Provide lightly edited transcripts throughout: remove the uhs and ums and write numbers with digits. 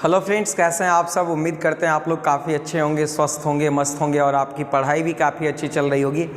Hello friends, कैसे हैं आप सब। उम्मीद करते हैं आप लोग काफ़ी अच्छे होंगे, स्वस्थ होंगे, मस्त होंगे और आपकी पढ़ाई भी काफ़ी अच्छी चल रही होगी।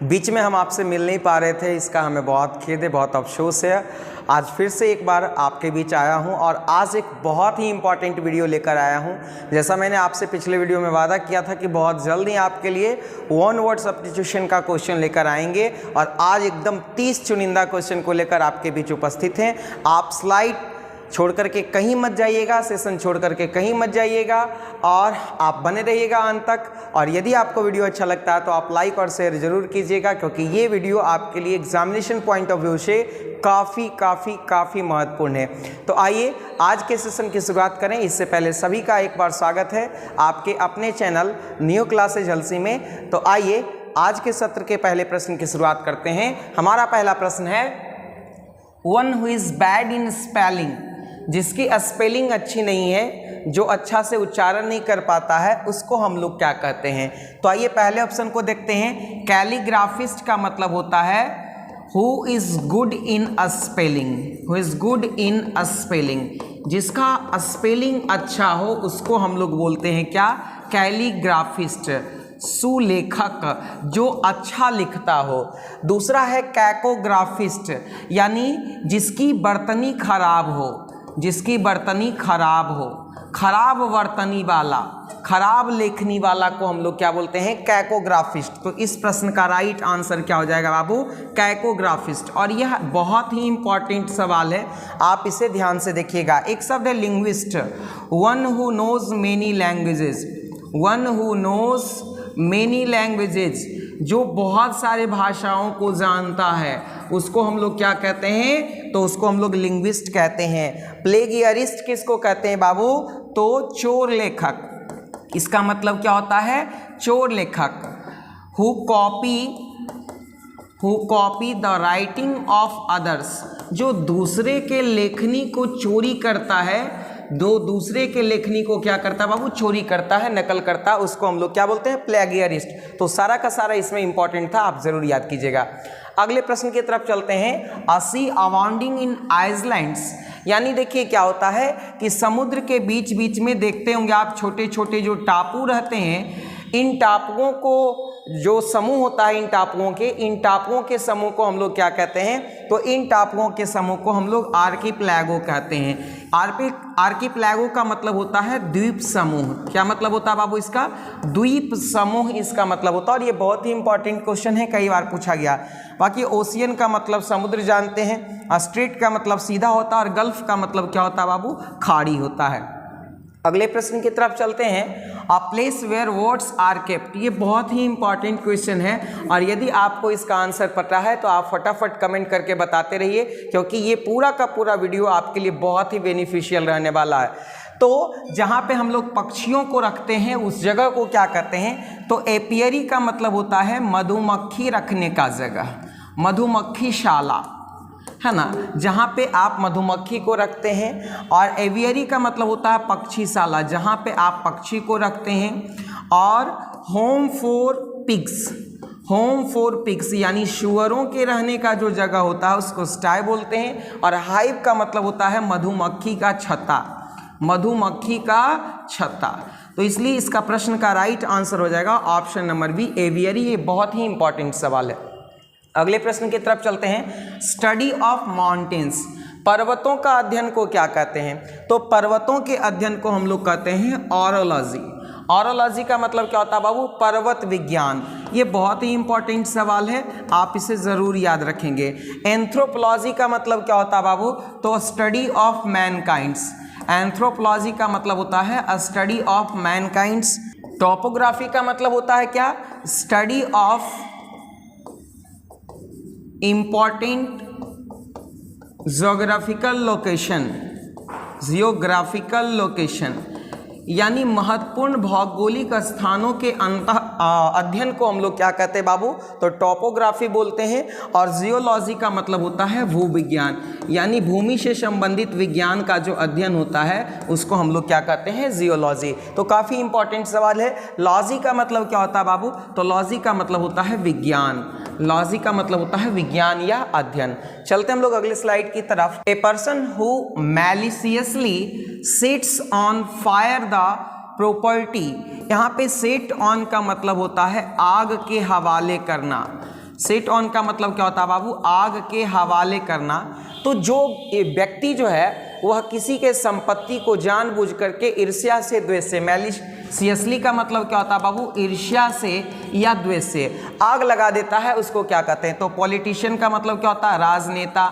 बीच में हम आपसे मिल नहीं पा रहे थे, इसका हमें बहुत खेद है, बहुत अफसोस है। आज फिर से एक बार आपके बीच आया हूं और आज एक बहुत ही इम्पॉर्टेंट वीडियो लेकर आया हूं। जैसा मैंने आपसे पिछले वीडियो में वादा किया था कि बहुत जल्द ही आपके लिए वन वर्ड सब्स्टिट्यूशन का क्वेश्चन लेकर आएंगे और आज एकदम 30 चुनिंदा क्वेश्चन को लेकर आपके बीच उपस्थित हैं। आप स्लाइड छोड़ करके कहीं मत जाइएगा, सेशन छोड़ करके कहीं मत जाइएगा और आप बने रहिएगा अंत तक। और यदि आपको वीडियो अच्छा लगता है तो आप लाइक और शेयर जरूर कीजिएगा, क्योंकि ये वीडियो आपके लिए एग्जामिनेशन पॉइंट ऑफ व्यू से काफ़ी महत्वपूर्ण है। तो आइए आज के सेशन की शुरुआत करें। इससे पहले सभी का एक बार स्वागत है आपके अपने चैनल न्यू क्लासेज हल्सी में। तो आइए आज के सत्र के पहले प्रश्न की शुरुआत करते हैं। हमारा पहला प्रश्न है, one who is bad in spelling, जिसकी स्पेलिंग अच्छी नहीं है, जो अच्छा से उच्चारण नहीं कर पाता है, उसको हम लोग क्या कहते हैं। तो आइए पहले ऑप्शन को देखते हैं। कैलीग्राफिस्ट का मतलब होता है who is good in a spelling, who is good in a spelling, जिसका स्पेलिंग अच्छा हो उसको हम लोग बोलते हैं क्या, कैलीग्राफिस्ट। सुलेखक, जो अच्छा लिखता हो। दूसरा है कैकोग्राफिस्ट, यानी जिसकी बर्तनी खराब हो, जिसकी बर्तनी खराब हो, खराब बर्तनी वाला, खराब लेखनी वाला को हम लोग क्या बोलते हैं, कैकोग्राफिस्ट। तो इस प्रश्न का राइट आंसर क्या हो जाएगा बाबू, कैकोग्राफिस्ट। और यह बहुत ही इंपॉर्टेंट सवाल है, आप इसे ध्यान से देखिएगा। एक शब्द है linguist, one who knows many languages, one who knows many languages, जो बहुत सारे भाषाओं को जानता है, उसको हम लोग क्या कहते हैं, तो उसको हम लोग लिंग्विस्ट कहते हैं। प्लेगियरिस्ट किसको कहते हैं बाबू, तो चोर लेखक, इसका मतलब क्या होता है, चोर लेखक। Who copy the writing of others, जो दूसरे के लेखनी को चोरी करता है, दो दूसरे के लेखनी को क्या करता है बाबू, चोरी करता है, नकल करता है, उसको हम लोग क्या बोलते हैं, प्लेगियरिस्ट। तो सारा का सारा इसमें इंपॉर्टेंट था, आप जरूर याद कीजिएगा। अगले प्रश्न की तरफ चलते हैं। अ सी अबाउंडिंग इन आइसलैंड्स, यानी देखिए क्या होता है कि समुद्र के बीच बीच में देखते होंगे आप छोटे छोटे जो टापू रहते हैं, इन टापुओं को, जो समूह होता है इन टापुओं के समूह को हम लोग क्या कहते हैं, तो इन टापुओं के समूह को हम लोग आर्किपेलागो कहते हैं। आर्किपेलागो का मतलब होता है द्वीप समूह। क्या मतलब होता है बाबू इसका, द्वीप समूह इसका मतलब होता है। और ये बहुत ही इंपॉर्टेंट क्वेश्चन है, कई बार पूछा गया। बाकी ओशियन का मतलब समुद्र जानते हैं, स्ट्रेट का मतलब सीधा होता है और गल्फ का मतलब क्या होता है बाबू, खाड़ी होता है। अगले प्रश्न की तरफ चलते हैं। A place where words are kept, ये बहुत ही इंपॉर्टेंट क्वेश्चन है और यदि आपको इसका आंसर पता है तो आप फटाफट कमेंट करके बताते रहिए, क्योंकि ये पूरा का पूरा वीडियो आपके लिए बहुत ही बेनिफिशियल रहने वाला है। तो जहाँ पे हम लोग पक्षियों को रखते हैं उस जगह को क्या कहते हैं, तो एपियरी का मतलब होता है मधुमक्खी रखने का जगह, मधुमक्खी शाला है ना, जहाँ पे आप मधुमक्खी को रखते हैं। और एवियरी का मतलब होता है पक्षीशाला, जहाँ पे आप पक्षी को रखते हैं। और home for pigs, home for pigs यानी शुअरों के रहने का जो जगह होता है उसको स्टाई बोलते हैं। और हाइव का मतलब होता है मधुमक्खी का छत्ता, मधुमक्खी का छत्ता। तो इसलिए इसका प्रश्न का राइट आंसर हो जाएगा ऑप्शन नंबर बी, एवियरी। ये बहुत ही इंपॉर्टेंट सवाल है। अगले प्रश्न की तरफ चलते हैं। स्टडी ऑफ माउंटेन्स, पर्वतों का अध्ययन को क्या कहते हैं, तो पर्वतों के अध्ययन को हम लोग कहते हैं ऑरोलॉजी। ऑरोलॉजी का मतलब क्या होता है बाबू, पर्वत विज्ञान। ये बहुत ही इंपॉर्टेंट सवाल है, आप इसे ज़रूर याद रखेंगे। एंथ्रोपोलॉजी का मतलब क्या होता है बाबू, तो स्टडी ऑफ मैनकाइंड्स। एंथ्रोपोलॉजी का मतलब होता है स्टडी ऑफ मैनकाइंड्स। टोपोग्राफी का मतलब होता है क्या, study of important geographical location, geographical location, यानी महत्वपूर्ण भौगोलिक स्थानों के अध्ययन को हम लोग क्या कहते हैं बाबू, तो टॉपोग्राफी बोलते हैं। और जियोलॉजी का मतलब होता है भूविज्ञान, यानी भूमि से संबंधित विज्ञान का जो अध्ययन होता है उसको हम लोग क्या कहते हैं, जियोलॉजी। तो काफ़ी इंपॉर्टेंट सवाल है। लॉजी का मतलब क्या होता है बाबू, तो लॉजी का मतलब होता है विज्ञान, लॉजी का मतलब होता है विज्ञान या अध्ययन। चलते हम लोग अगले स्लाइड की तरफ। A person who maliciously sets on fire the property, यहाँ पे सेट ऑन का मतलब होता है आग के हवाले करना। सेट ऑन का मतलब क्या होता है बाबू, आग के हवाले करना। तो जो व्यक्ति जो है वह किसी के संपत्ति को जानबूझ करके ईर्ष्या से, द्वेष से, मैलिशियसली का मतलब क्या होता है बाबू, ईर्ष्या से या द्वेष से आग लगा देता है, उसको क्या कहते हैं, तो पॉलिटिशियन का मतलब क्या होता है, राजनेता।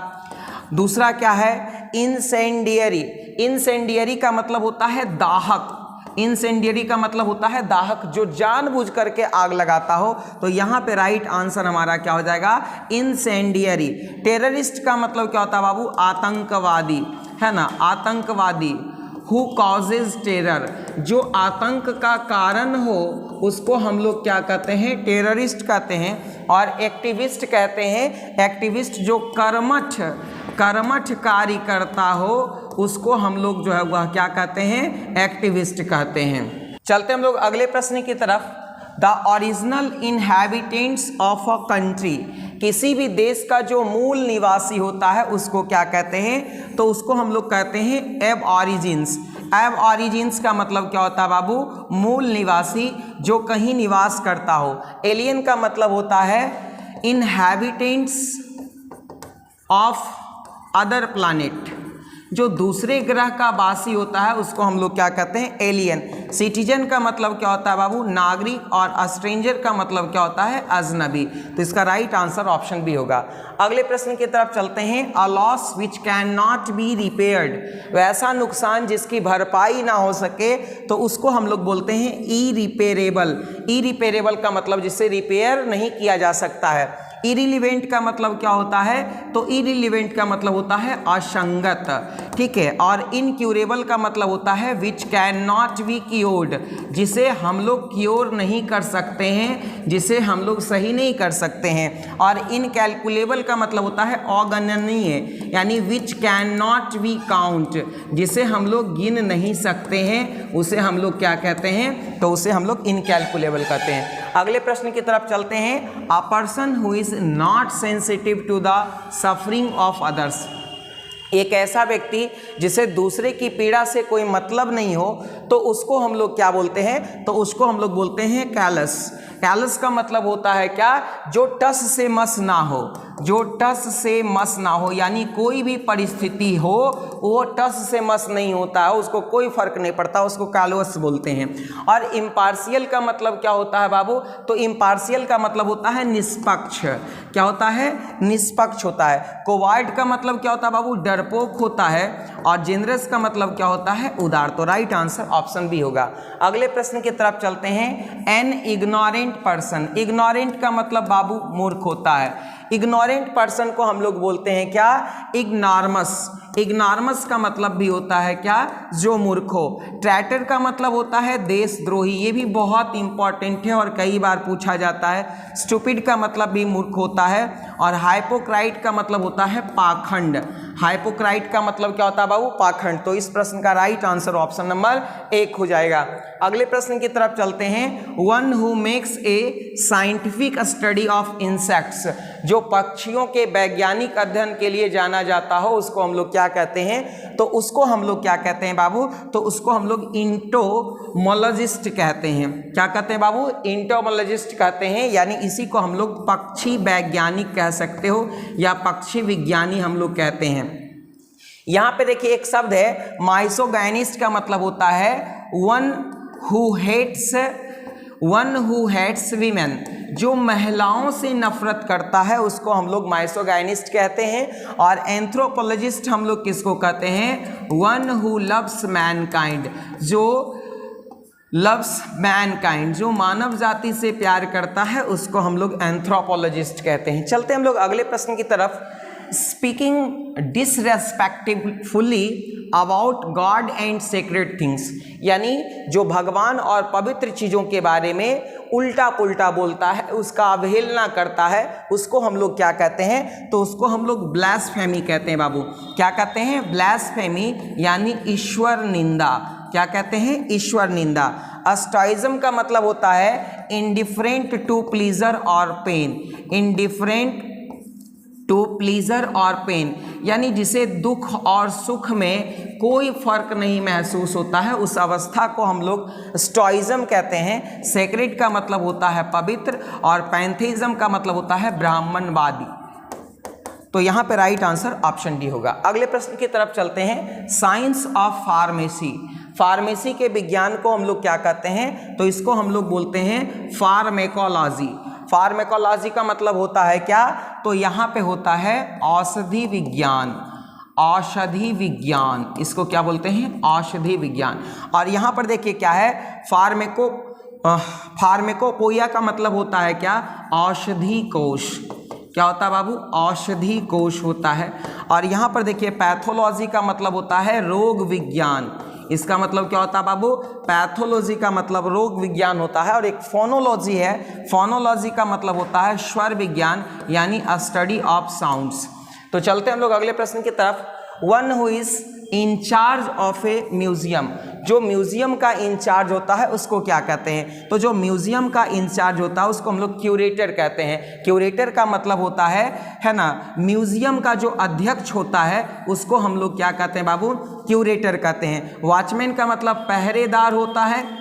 दूसरा क्या है, इंसेंडियरी। इंसेंडियरी का मतलब होता है दाहक, इंसेंडियरी का मतलब होता है दाहक, जो जानबूझ करके आग लगाता हो। तो यहाँ पे राइट आंसर हमारा क्या हो जाएगा, इंसेंडियरी। टेररिस्ट का मतलब क्या होता है बाबू, आतंकवादी, है ना, आतंकवादी। हु कॉजेज टेरर, जो आतंक का कारण हो उसको हम लोग क्या कहते हैं, टेररिस्ट कहते हैं। और एक्टिविस्ट कहते हैं, एक्टिविस्ट जो कर्मठ कार्य करता हो उसको हम लोग जो है वह क्या कहते हैं, एक्टिविस्ट कहते हैं। चलते हम लोग अगले प्रश्न की तरफ। The original inhabitants of a country, किसी भी देश का जो मूल निवासी होता है उसको क्या कहते हैं, तो उसको हम लोग कहते हैं एब ऑरिजिन्स। एब ऑरिजिन्स का मतलब क्या होता है बाबू, मूल निवासी, जो कहीं निवास करता हो। एलियन का मतलब होता है इनहैबिटेंट्स ऑफ अदर प्लैनेट, जो दूसरे ग्रह का वासी होता है उसको हम लोग क्या कहते हैं, एलियन। सिटीजन का मतलब क्या होता है बाबू, नागरिक। और स्ट्रेंजर का मतलब क्या होता है, अजनबी। तो इसका राइट आंसर ऑप्शन बी होगा। अगले प्रश्न की तरफ चलते हैं। A loss which can not be repaired, वैसा नुकसान जिसकी भरपाई ना हो सके तो उसको हम लोग बोलते हैं इरिपेरेबल। इरिपेरेबल का मतलब जिससे रिपेयर नहीं किया जा सकता है। इरिलीवेंट का मतलब क्या होता है, तो इरिलीवेंट का मतलब होता है असंगत, ठीक है। और इनक्यूरेबल का मतलब होता है which can not be cured, जिसे हम लोग क्योर नहीं कर सकते हैं, जिसे हम लोग सही नहीं कर सकते हैं। और इनकैलकुलेबल का मतलब होता है अगणनीय, यानी which can not be count, जिसे हम लोग गिन नहीं सकते हैं, उसे हम लोग क्या कहते हैं, तो उसे हम लोग इनकैलकुलेबल कहते हैं। अगले प्रश्न की तरफ चलते हैं। A person who is not sensitive to the suffering of others, एक ऐसा व्यक्ति जिसे दूसरे की पीड़ा से कोई मतलब नहीं हो तो उसको हम लोग क्या बोलते हैं, तो उसको हम लोग बोलते हैं कैलस। कैलस का मतलब होता है क्या, जो टस से मस ना हो, जो टस से मस ना हो, यानी कोई भी परिस्थिति हो वो टस से मस नहीं होता है, उसको कोई फर्क नहीं पड़ता, उसको कैलस बोलते हैं। और इम्पार्शियल का मतलब क्या होता है बाबू, तो इम्पार्शियल का मतलब होता है निष्पक्ष। क्या होता है, निष्पक्ष होता है। कोवार्ड का मतलब क्या होता है बाबू, डरपोक होता है। और जेनरस का मतलब क्या होता है, उदार। तो राइट आंसर ऑप्शन बी होगा। अगले प्रश्न की तरफ चलते हैं। एन इग्नोरेंट पर्सन, इग्नोरेंट का मतलब बाबू मूर्ख होता है। इग्नोरेंट पर्सन को हम लोग बोलते हैं क्या, इग्नॉर्मस। इग्नॉर्मस का मतलब भी होता है क्या, जो मूर्ख हो। ट्रैटर का मतलब होता है देशद्रोही, ये भी बहुत इंपॉर्टेंट है और कई बार पूछा जाता है। स्टूपिड का मतलब भी मूर्ख होता है। और हाइपोक्राइट का मतलब होता है पाखंड। हाइपोक्राइट का मतलब क्या होता है बाबू, पाखंड। तो इस प्रश्न का राइट आंसर ऑप्शन नंबर 1 हो जाएगा। अगले प्रश्न की तरफ चलते हैं। One who makes a scientific study of insects, जो पक्षियों के वैज्ञानिक अध्ययन के लिए जाना जाता हो उसको हम लोग क्या कहते हैं, तो उसको हम लोग क्या कहते हैं बाबू, तो उसको हम लोग इंटोमोलॉजिस्ट कहते हैं। क्या कहते हैं बाबू, इंटोमोलॉजिस्ट कहते हैं, यानी इसी को हम लोग पक्षी वैज्ञानिक कह सकते हो या पक्षी विज्ञानी हम लोग कहते हैं। यहाँ पे देखिए एक शब्द है माइसोगाइनिस्ट, का मतलब होता है वन हु हेट्स वीमेन, जो महिलाओं से नफरत करता है उसको हम लोग माइसोगाइनिस्ट कहते हैं। और एंथ्रोपोलॉजिस्ट हम लोग किसको कहते हैं, वन हु लव्स मैनकाइंड, जो लव्स मैनकाइंड, जो मानव जाति से प्यार करता है उसको हम लोग एंथ्रोपोलॉजिस्ट कहते हैं। चलते हम लोग अगले प्रश्न की तरफ। Speaking disrespectfully about God and sacred things, यानी जो भगवान और पवित्र चीज़ों के बारे में उल्टा पुल्टा बोलता है, उसका अवहेलना करता है, उसको हम लोग क्या कहते हैं, तो उसको हम लोग ब्लास्फेमी कहते हैं बाबू। क्या कहते हैं? ब्लास्फेमी यानी ईश्वर निंदा। क्या कहते हैं? ईश्वर निंदा। अस्टोइज्म का मतलब होता है इंडिफरेंट टू प्लीजर और पेन। इंडिफरेंट टू प्लीजर और पेन यानी जिसे दुख और सुख में कोई फर्क नहीं महसूस होता है, उस अवस्था को हम लोग स्टोइज्म कहते हैं। सेक्रेड का मतलब होता है पवित्र और पैंथेइज्म का मतलब होता है ब्राह्मणवादी। तो यहाँ पे राइट आंसर ऑप्शन डी होगा। अगले प्रश्न की तरफ चलते हैं। Science of pharmacy. फार्मेसी के विज्ञान को हम लोग क्या कहते हैं, तो इसको हम लोग बोलते हैं फार्मेकोलॉजी। फार्मेकोलॉजी का मतलब होता है क्या, तो यहाँ पे होता है औषधि विज्ञान। औषधि विज्ञान, इसको क्या बोलते हैं? औषधि विज्ञान। और यहाँ पर देखिए क्या है, फार्मेकोपोइया का मतलब होता है क्या, औषधि कोश। क्या होता है बाबू? औषधि कोश होता है। और यहाँ पर देखिए पैथोलॉजी का मतलब होता है रोग विज्ञान। इसका मतलब क्या होता है बाबू? पैथोलॉजी का मतलब रोग विज्ञान होता है। और एक फोनोलॉजी है, फोनोलॉजी का मतलब होता है स्वर विज्ञान यानी स्टडी ऑफ साउंड्स। तो चलते हैं हम लोग अगले प्रश्न की तरफ। One who is incharge of a museum. जो म्यूजियम का इंचार्ज होता है उसको क्या कहते हैं, तो जो म्यूजियम का इंचार्ज होता है उसको हम लोग क्यूरेटर कहते हैं। क्यूरेटर का मतलब होता है ना, म्यूजियम का जो अध्यक्ष होता है उसको हम लोग क्या कहते हैं बाबू? क्यूरेटर कहते हैं। वॉचमैन का मतलब पहरेदार होता है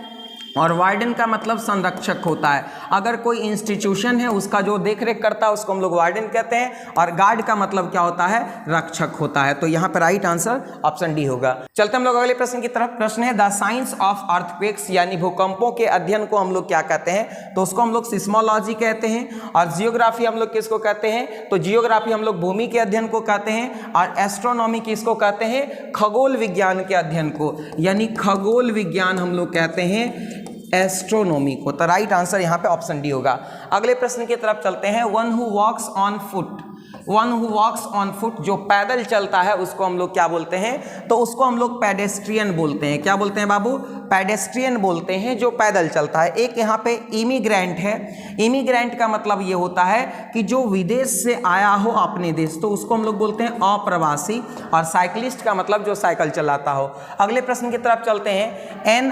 और वार्डन का मतलब संरक्षक होता है। अगर कोई इंस्टीट्यूशन है उसका जो देख रेख करता है उसको हम लोग वार्डन कहते हैं। और गार्ड का मतलब क्या होता है? रक्षक होता है। तो यहाँ पर राइट आंसर ऑप्शन डी होगा। चलते हम लोग अगले प्रश्न की तरफ। प्रश्न है द साइंस ऑफ अर्थक्वेक्स यानी भूकंपों के अध्ययन को हम लोग क्या कहते हैं, तो उसको हम लोग सिस्मोलॉजी कहते हैं। और जियोग्राफी हम लोग किसको कहते हैं, तो जियोग्राफी हम लोग भूमि के अध्ययन को कहते हैं। और एस्ट्रोनॉमी किसको कहते हैं? खगोल विज्ञान के अध्ययन को, यानी खगोल विज्ञान हम लोग कहते हैं एस्ट्रोनॉमी को। तो राइट आंसर यहाँ पे ऑप्शन डी होगा। अगले प्रश्न की तरफ चलते हैं। One who walks on foot. One who walks on foot, जो पैदल चलता है उसको हम लोग क्या बोलते हैं, तो उसको हम लोग पेडेस्ट्रियन बोलते हैं। क्या बोलते हैं बाबू? पेडेस्ट्रियन बोलते हैं जो पैदल चलता है। एक यहाँ पे इमिग्रेंट है। इमिग्रेंट का मतलब ये होता है कि जो विदेश से आया हो अपने देश, तो उसको हम लोग बोलते हैं अप्रवासी। और साइकिलिस्ट का मतलब जो साइकिल चलाता हो। अगले प्रश्न की तरफ चलते हैं। An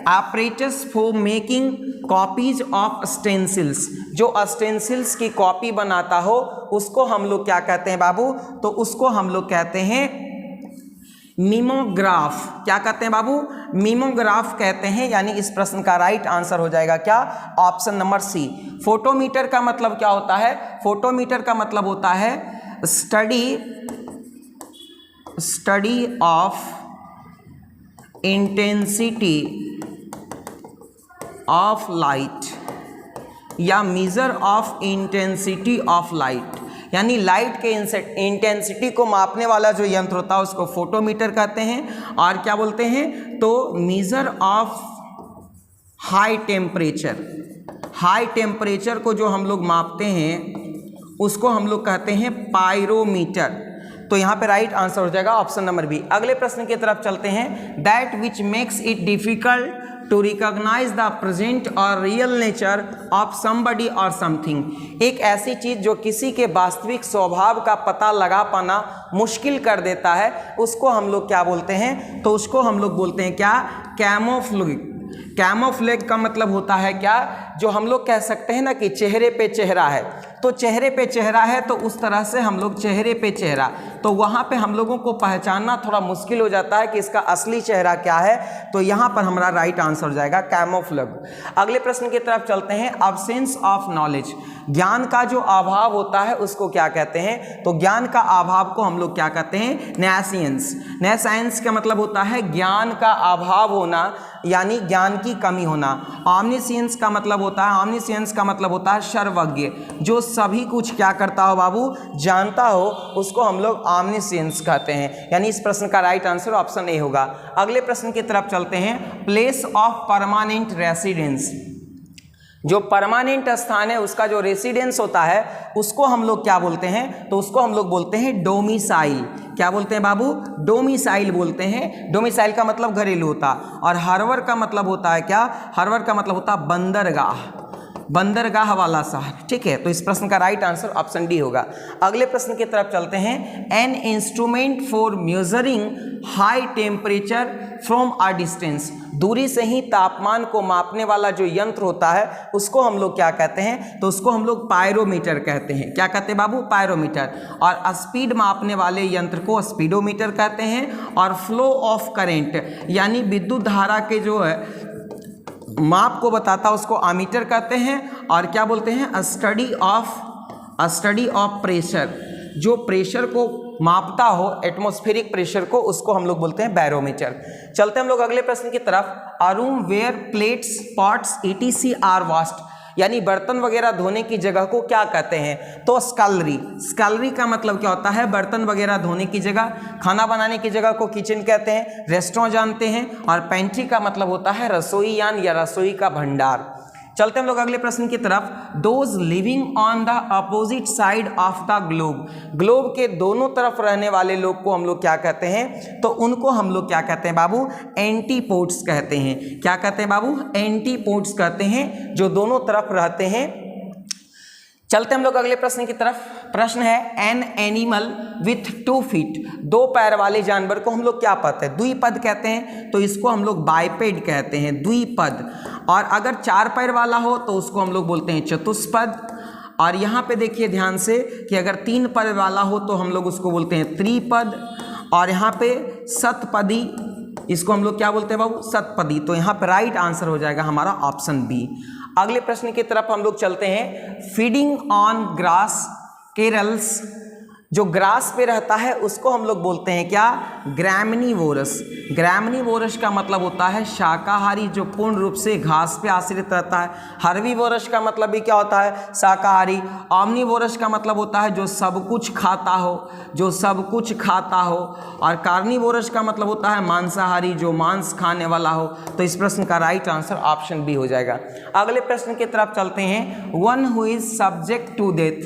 apparatus for making copies of stencils, जो स्टेंसिल्स की कॉपी बनाता हो उसको हम लोग क्या कहते हैं बाबू, तो उसको हम लोग कहते हैं मिमोग्राफ। क्या कहते हैं बाबू? मिमोग्राफ कहते हैं। यानी इस प्रश्न का राइट आंसर हो जाएगा क्या, ऑप्शन नंबर सी। फोटोमीटर का मतलब क्या होता है, फोटोमीटर का मतलब होता है study of intensity of light या measure of intensity of light, यानी लाइट के इंटेंसिटी को मापने वाला जो यंत्र होता है उसको फोटोमीटर कहते हैं। और क्या बोलते हैं, तो measure of high temperature, high temperature को जो हम लोग मापते हैं उसको हम लोग कहते हैं पायरोमीटर। तो यहाँ पे राइट आंसर हो जाएगा ऑप्शन नंबर बी। अगले प्रश्न की तरफ चलते हैं। That which makes it difficult to recognise the present और रियल नेचर ऑफ समबडी और समथिंग। एक ऐसी चीज जो किसी के वास्तविक स्वभाव का पता लगा पाना मुश्किल कर देता है उसको हम लोग क्या बोलते हैं, तो उसको हम लोग बोलते हैं क्या, कैमोफ्लेज। कैमोफ्लेज का मतलब होता है क्या, जो हम लोग कह सकते हैं ना कि चेहरे पे चेहरा है, तो चेहरे पे चेहरा है तो उस तरह से हम लोग चेहरे पे चेहरा, तो वहाँ पे हम लोगों को पहचानना थोड़ा मुश्किल हो जाता है कि इसका असली चेहरा क्या है। तो यहाँ पर हमारा राइट आंसर हो जाएगा कैमोफ्लेज। अगले प्रश्न की तरफ चलते हैं। अब्सेंस ऑफ नॉलेज, ज्ञान का जो अभाव होता है उसको क्या कहते हैं, तो ज्ञान का अभाव को हम लोग क्या कहते हैं, नैसियंस। नैसाइंस का मतलब होता है ज्ञान का अभाव होना, यानी ज्ञान की कमी होना। ऑमनिसियंस का मतलब होता है, ऑमनिसियंस का मतलब होता है सर्वज्ञ, जो सभी कुछ क्या करता हो बाबू, जानता हो, उसको हम लोग ऑमनिसियंस कहते हैं। यानी इस प्रश्न का राइट आंसर ऑप्शन ए होगा। अगले प्रश्न की तरफ चलते हैं। प्लेस ऑफ परमानेंट रेसिडेंस, जो परमानेंट स्थान है उसका जो रेसिडेंस होता है उसको हम लोग क्या बोलते हैं, तो उसको हम लोग बोलते हैं डोमिसाइल। क्या बोलते हैं बाबू, डोमिसाइल बोलते हैं। डोमिसाइल का मतलब घरेलू होता। और हर्वर का मतलब होता है क्या, हर्वर का मतलब होता है बंदरगाह। बंदरगाह वाला शहर, ठीक है। तो इस प्रश्न का राइट आंसर ऑप्शन डी होगा। अगले प्रश्न की तरफ चलते हैं। An instrument for measuring high temperature from a distance, दूरी से ही तापमान को मापने वाला जो यंत्र होता है उसको हम लोग क्या कहते हैं? तो उसको हम लोग पायरोमीटर कहते हैं। क्या कहते हैं बाबू? पायरोमीटर। और स्पीड मापने वाले यंत्र को स्पीडोमीटर कहते हैं। और फ्लो ऑफ करंट यानी विद्युत धारा के जो है माप को बताता उसको अमीटर कहते हैं। और क्या बोलते हैं? स्टडी ऑफ प्रेशर, जो प्रेशर को मापता हो एटमॉस्फेरिक प्रेशर को, उसको हम लोग बोलते हैं बैरोमीटर। चलते हम लोग अगले प्रश्न की तरफ। A room where plates pots ETC are washed, यानी बर्तन वगैरह धोने की जगह को क्या कहते हैं? तो स्कलरी। स्कलरी का मतलब क्या होता है? बर्तन वगैरह धोने की जगह। खाना बनाने की जगह को किचन कहते हैं, रेस्टोरेंट जानते हैं। और पेंट्री का मतलब होता है रसोई यान या रसोई का भंडार। चलते हम लोग अगले प्रश्न की तरफ। Those living on the opposite side of the globe, globe के दोनों तरफ रहने वाले लोग को हम लोग क्या कहते हैं? तो उनको हम लोग क्या कहते हैं बाबू? एंटीपोड्स कहते हैं। क्या कहते हैं बाबू? एंटीपोड्स कहते हैं, जो दोनों तरफ रहते हैं। चलते हम लोग अगले प्रश्न की तरफ। प्रश्न है एन एनिमल विथ 2 फीट, 2 पैर वाले जानवर को हम लोग क्या कहते हैं? द्विपद कहते हैं। तो इसको हम लोग बाइपेड कहते हैं, द्विपद। और अगर 4 पैर वाला हो तो उसको हम लोग बोलते हैं चतुष्पद। और यहाँ पे देखिए ध्यान से कि अगर 3 पैर वाला हो तो हम लोग उसको बोलते हैं त्रिपद। और यहाँ पे सतपदी, इसको हम लोग क्या बोलते हैं बाबू? सतपदी। तो यहाँ पे राइट आंसर हो जाएगा हमारा ऑप्शन बी। अगले प्रश्न की तरफ हम लोग चलते हैं। फीडिंग ऑन ग्रास केरल्स, जो ग्रास पे रहता है उसको हम लोग बोलते हैं क्या? ग्रैमिनीवोरस। ग्रैमिनीवोरस का मतलब होता है शाकाहारी, जो पूर्ण रूप से घास पे आश्रित रहता है। हर्बीवोरस का मतलब भी क्या होता है? शाकाहारी। ऑमनीवोरस का मतलब होता है जो सब कुछ खाता हो, जो सब कुछ खाता हो। और कार्निवोरस का मतलब होता है मांसाहारी, जो मांस खाने वाला हो। तो इस प्रश्न का राइट आंसर ऑप्शन बी हो जाएगा। अगले प्रश्न की तरफ चलते हैं। One who is subject to death,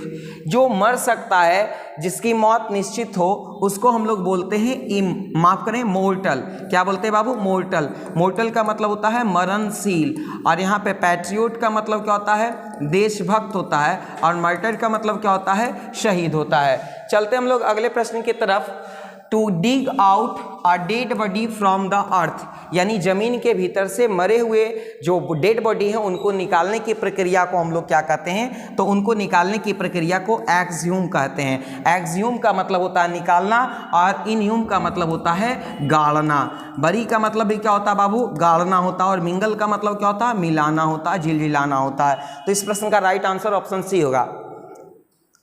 जो मर सकता है, जिसकी मौत निश्चित हो, उसको हम लोग बोलते हैं माफ करें मोर्टल। क्या बोलते हैं बाबू? मोर्टल। मोर्टल का मतलब होता है मरणशील। और यहाँ पे पैट्रियोट का मतलब क्या होता है? देशभक्त होता है। और मार्टर का मतलब क्या होता है? शहीद होता है। चलते हम लोग अगले प्रश्न की तरफ। To dig out a dead body from the earth, यानी जमीन के भीतर से मरे हुए जो डेड बॉडी है उनको निकालने की प्रक्रिया को हम लोग क्या कहते हैं? तो उनको निकालने की प्रक्रिया को एक्सह्यूम कहते हैं। एक्सह्यूम का मतलब होता है निकालना, और इनह्यूम का मतलब होता है गाड़ना। बरी का मतलब भी क्या होता है बाबू? गाड़ना होता है। और मिंगल का मतलब क्या होता है? मिलाना होता है, झिलझिलाना होता है। तो इस प्रश्न का राइट आंसर ऑप्शन सी होगा।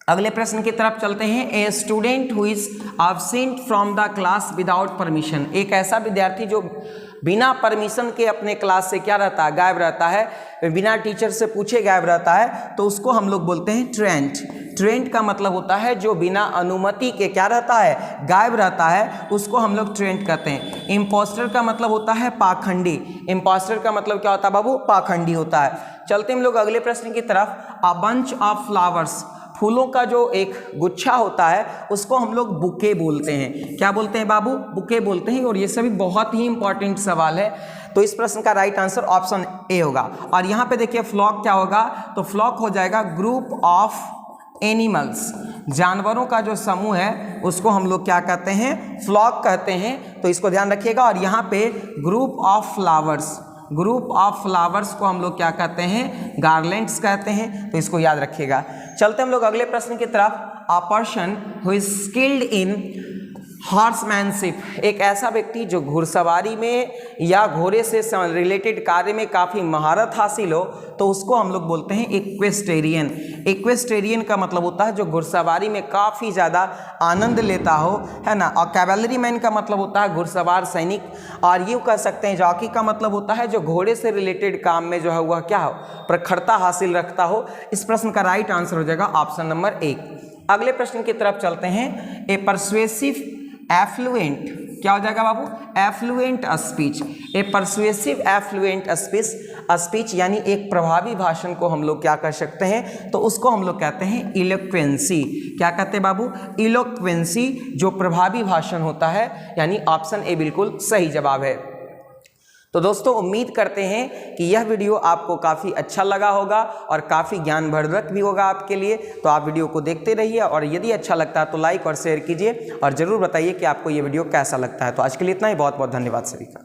अगले प्रश्न की तरफ चलते हैं। A student who is absent from the class without permission, एक ऐसा विद्यार्थी जो बिना परमिशन के अपने क्लास से क्या रहता है? गायब रहता है, बिना टीचर से पूछे गायब रहता है। तो उसको हम लोग बोलते हैं ट्रेंट। ट्रेंट का मतलब होता है जो बिना अनुमति के क्या रहता है? गायब रहता है, उसको हम लोग ट्रेंट कहते हैं। इम्पोस्टर का मतलब होता है पाखंडी। इम्पोस्टर का मतलब क्या होता है बाबू? पाखंडी होता है। चलते हम लोग अगले प्रश्न की तरफ। अ बंच ऑफ फ्लावर्स, फूलों का जो एक गुच्छा होता है उसको हम लोग बुके बोलते हैं। क्या बोलते हैं बाबू? बुके बोलते हैं। और ये सभी बहुत ही इंपॉर्टेंट सवाल है। तो इस प्रश्न का राइट आंसर ऑप्शन ए होगा। और यहाँ पे देखिए फ्लॉक क्या होगा? तो फ्लॉक हो जाएगा ग्रुप ऑफ एनिमल्स, जानवरों का जो समूह है उसको हम लोग क्या कहते हैं? फ्लॉक कहते हैं। तो इसको ध्यान रखिएगा। और यहाँ पे group of flowers, group of flowers को हम लोग क्या कहते हैं? गार्लैंड्स कहते हैं। तो इसको याद रखिएगा। चलते हम लोग अगले प्रश्न की तरफ। A person who is skilled in horsemanship, एक ऐसा व्यक्ति जो घुड़सवारी में या घोड़े से रिलेटेड कार्य में काफ़ी महारत हासिल हो, तो उसको हम लोग बोलते हैं इक्वेस्टेरियन। इक्वेस्टेरियन का मतलब होता है जो घुड़सवारी में काफ़ी ज़्यादा आनंद लेता हो, है ना। और कैवलरी मैन का मतलब होता है घुड़सवार सैनिक। और यूँ कह सकते हैं जॉकी का मतलब होता है जो घोड़े से रिलेटेड काम में जो है वह क्या हो? प्रखरता हासिल रखता हो। इस प्रश्न का राइट आंसर हो जाएगा ऑप्शन नंबर 1। अगले प्रश्न की तरफ चलते हैं। ए परसुएसिव एफ्लुएंट, क्या हो जाएगा बाबू? Affluent speech. A persuasive affluent speech यानी एक प्रभावी भाषण को हम लोग क्या कर सकते हैं? तो उसको हम लोग कहते हैं इलोक्वेंसी। क्या कहते हैं बाबू? इलोक्वेंसी, जो प्रभावी भाषण होता है, यानी ऑप्शन ए बिल्कुल सही जवाब है। तो दोस्तों उम्मीद करते हैं कि यह वीडियो आपको काफ़ी अच्छा लगा होगा और काफ़ी ज्ञानवर्धक भी होगा आपके लिए। तो आप वीडियो को देखते रहिए और यदि अच्छा लगता है तो लाइक और शेयर कीजिए और ज़रूर बताइए कि आपको ये वीडियो कैसा लगता है। तो आज के लिए इतना ही, बहुत बहुत धन्यवाद सभी का।